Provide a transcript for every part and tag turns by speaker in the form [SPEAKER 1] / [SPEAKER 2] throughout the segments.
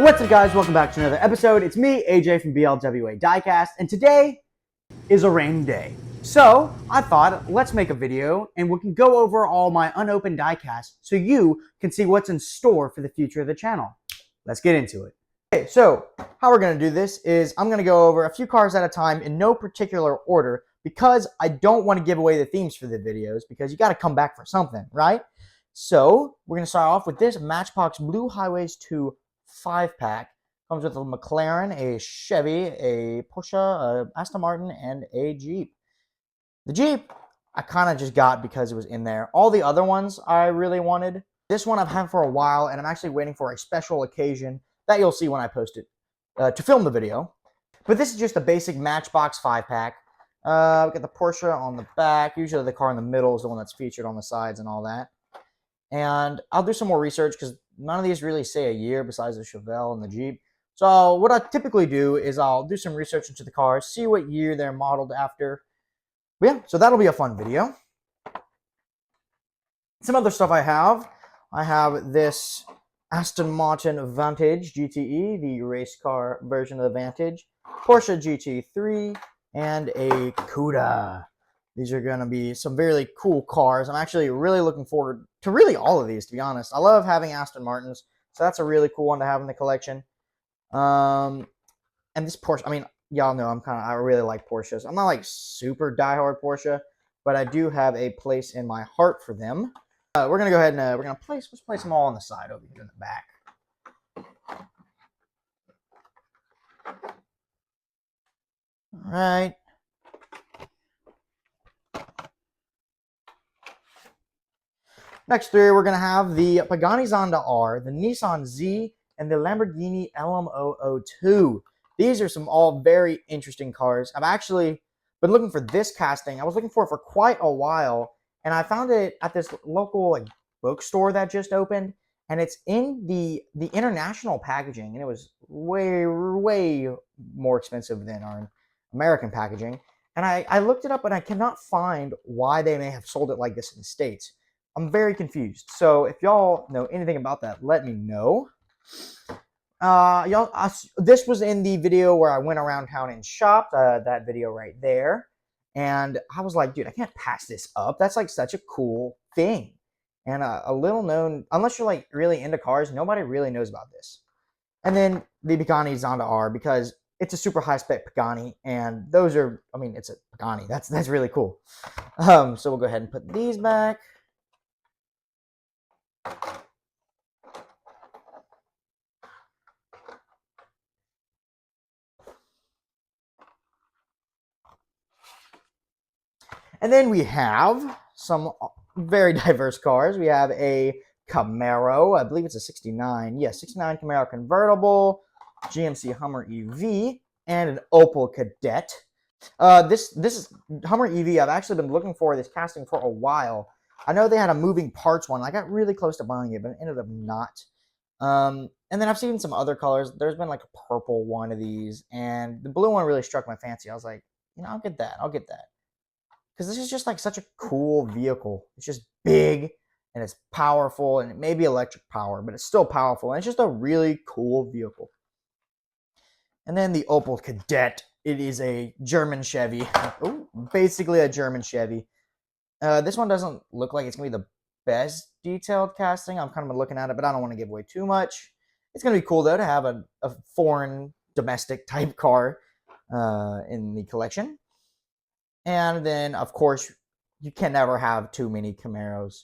[SPEAKER 1] What's up, guys? Welcome back to another episode. It's me, AJ from BLWA Diecast, and today is a rainy day. So I thought, let's make a video and we can go over all my unopened diecasts so you can see what's in store for the future of the channel. Let's get into it. Okay, so how we're going to do this is I'm going to go over a few cars at a time in no particular order because I don't want to give away the themes for the videos because you got to come back for something, right? So we're going to start off with this Matchbox Blue Highways 2 5-pack. Comes with a McLaren, a Chevy, a Porsche, a Aston Martin, and a Jeep. The Jeep, I kind of just got because it was in there. All the other ones I really wanted. This one I've had for a while, and I'm actually waiting for a special occasion that you'll see when I post it to film the video. But this is just a basic Matchbox 5-pack. We got the Porsche on the back. Usually the car in the middle is the one that's featured on the sides and all that. And I'll do some more research because none of these really say a year besides the Chevelle and the Jeep. So what I typically do is I'll do some research into the cars, see what year they're modeled after. But yeah, so that'll be a fun video. Some other stuff I have this Aston Martin Vantage GTE, the race car version of the Vantage, Porsche GT3, and a Cuda. These are going to be some really cool cars. I'm actually really looking forward to really all of these, to be honest. I love having Aston Martins, so that's a really cool one to have in the collection. And this Porsche, I mean, y'all know I really like Porsches. I'm not like super diehard Porsche, but I do have a place in my heart for them. We're going to go ahead and let's place them all on the side over here in the back. All right. Next three, we're going to have the Pagani Zonda R, the Nissan Z, and the Lamborghini LM002. These are some all very interesting cars. I've actually been looking for this casting. I was looking for it for quite a while, and I found it at this local bookstore that just opened, and it's in the international packaging, and it was way more expensive than our American packaging. And I looked it up, and I cannot find why they may have sold it like this in the States. I'm very confused. So if y'all know anything about that, let me know. This was in the video where I went around town and shopped. That video right there. And I was like, dude, I can't pass this up. That's like such a cool thing. And a little known, unless you're like really into cars, nobody really knows about this. And then the Pagani Zonda R, because it's a super high spec Pagani, and those are, I mean, it's a Pagani. That's really cool. So we'll go ahead and put these back. And then we have some very diverse cars. We have a Camaro, I believe it's a 69. Yeah, 69 Camaro convertible, GMC Hummer EV, and an Opel Kadett. This is Hummer EV. I've actually been looking for this casting for a while. I know they had a moving parts one. I got really close to buying it, but it ended up not. And then I've seen some other colors. There's been like a purple one of these, and the blue one really struck my fancy. I was like, I'll get that. Because this is just like such a cool vehicle. It's just big and it's powerful, and it may be electric power, but it's still powerful, and it's just a really cool vehicle. And then the Opel Kadett. It is a German Chevy. Ooh, basically a German Chevy. This one doesn't look like it's going to be the best detailed casting. I'm kind of looking at it, but I don't want to give away too much. It's going to be cool, though, to have a foreign domestic type car in the collection. And then, of course, you can never have too many Camaros.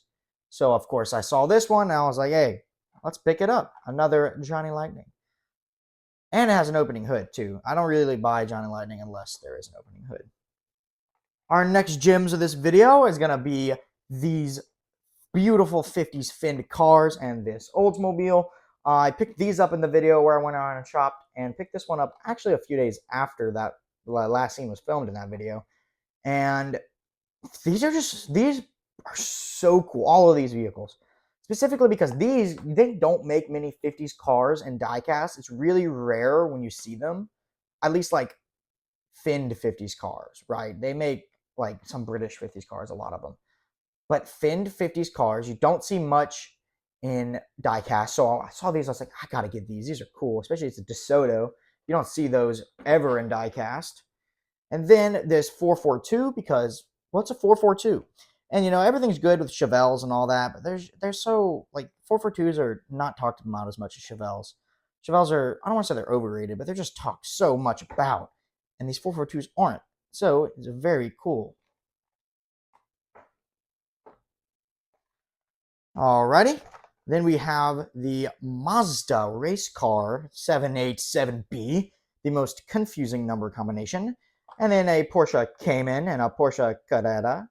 [SPEAKER 1] So, of course, I saw this one, and I was like, hey, let's pick it up. Another Johnny Lightning. And it has an opening hood, too. I don't really buy Johnny Lightning unless there is an opening hood. Our next gems of this video is going to be these beautiful 50s finned cars and this Oldsmobile. I picked these up in the video where I went around and shopped, and picked this one up actually a few days after that last scene was filmed in that video. And these are so cool, all of these vehicles. Specifically because they don't make many 50s cars and diecast. It's really rare when you see them. At least like finned 50s cars, right? They make like some British 50s cars, a lot of them. But finned 50s cars, you don't see much in diecast. So I saw these, I was like, I gotta get these. These are cool, especially it's a DeSoto. You don't see those ever in diecast. And then there's 442 because what's a 442? And everything's good with Chevelles and all that, but they're so like 442s are not talked about as much as Chevelles. Chevelles are, I don't want to say they're overrated, but they're just talked so much about. And these 442s aren't. So it's very cool. Alrighty. Then we have the Mazda race car 787B, the most confusing number combination. And then a Porsche Cayman and a Porsche Carrera.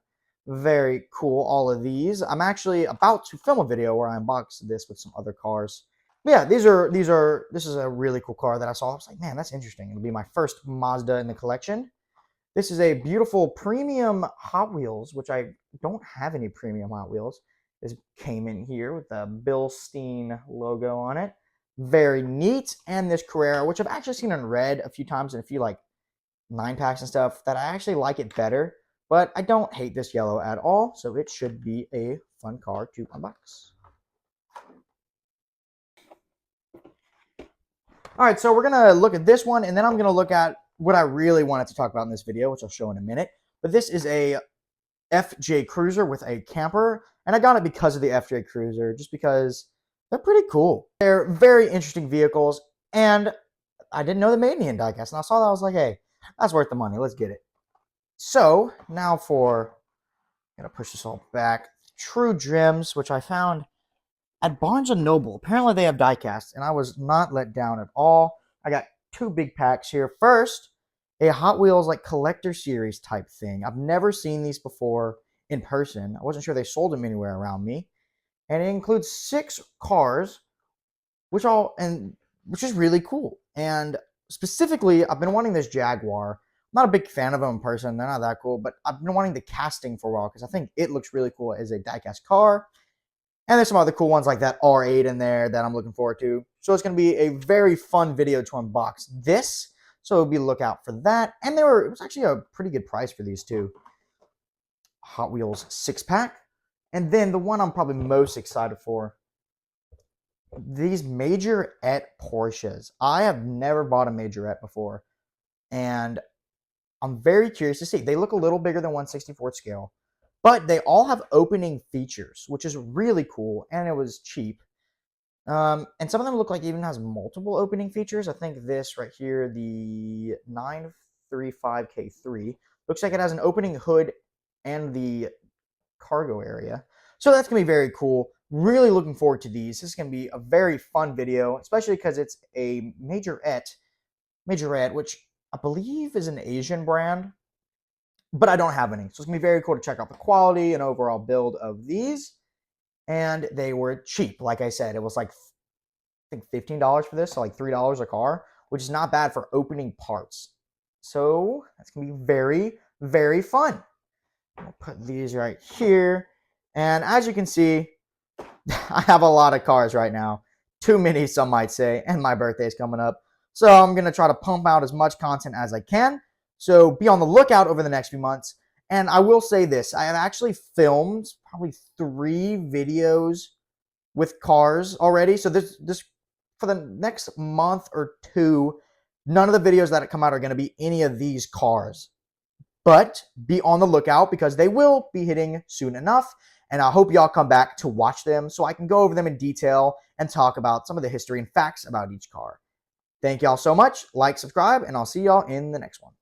[SPEAKER 1] Very cool, all of these. I'm actually about to film a video where I unbox this with some other cars. But yeah, this is a really cool car that I saw. I was like, man, that's interesting. It'll be my first Mazda in the collection. This is a beautiful premium Hot Wheels, which I don't have any premium Hot Wheels. This came in here with the Bilstein logo on it. Very neat. And this Carrera, which I've actually seen in red a few times in a few like 9-packs and stuff, that I actually like it better. But I don't hate this yellow at all, so it should be a fun car to unbox. All right, so we're going to look at this one, and then I'm going to look at what I really wanted to talk about in this video, which I'll show in a minute. But this is a FJ Cruiser with a camper, and I got it because of the FJ Cruiser, just because they're pretty cool. They're very interesting vehicles, and I didn't know they made any in diecast, and I saw that, I was like, hey, that's worth the money, let's get it. So, now I'm gonna push this all back, True Gems, which I found at Barnes & Noble. Apparently they have diecast, and I was not let down at all. I got 2 big packs here. First, a Hot Wheels like collector series type thing. I've never seen these before in person. I wasn't sure they sold them anywhere around me. And it includes 6 cars, which is really cool. And specifically, I've been wanting this Jaguar. I'm not a big fan of them in person. They're not that cool, but I've been wanting the casting for a while because I think it looks really cool as a diecast car. And there's some other cool ones like that R8 in there that I'm looking forward to. So it's going to be a very fun video to unbox this. So be lookout for that. And it was actually a pretty good price for these two. Hot Wheels 6-pack. And then the one I'm probably most excited for, these Majorette Porsches. I have never bought a Majorette before. And I'm very curious to see. They look a little bigger than 1/64 scale. But they all have opening features, which is really cool, and it was cheap. And some of them look like it even has multiple opening features. I think this right here, the 935K3, looks like it has an opening hood and the cargo area. So that's going to be very cool. Really looking forward to these. This is going to be a very fun video, especially because it's a Majorette, which I believe is an Asian brand, but I don't have any. So it's going to be very cool to check out the quality and overall build of these. And they were cheap. Like I said, it was like, I think $15 for this, so like $3 a car, which is not bad for opening parts. So that's going to be very, very fun. I'll put these right here. And as you can see, I have a lot of cars right now. Too many, some might say, and my birthday is coming up. So I'm going to try to pump out as much content as I can. So be on the lookout over the next few months. And I will say this, I have actually filmed probably 3 videos with cars already. So this for the next month or 2, none of the videos that come out are going to be any of these cars. But be on the lookout because they will be hitting soon enough. And I hope y'all come back to watch them so I can go over them in detail and talk about some of the history and facts about each car. Thank y'all so much. Like, subscribe, and I'll see y'all in the next one.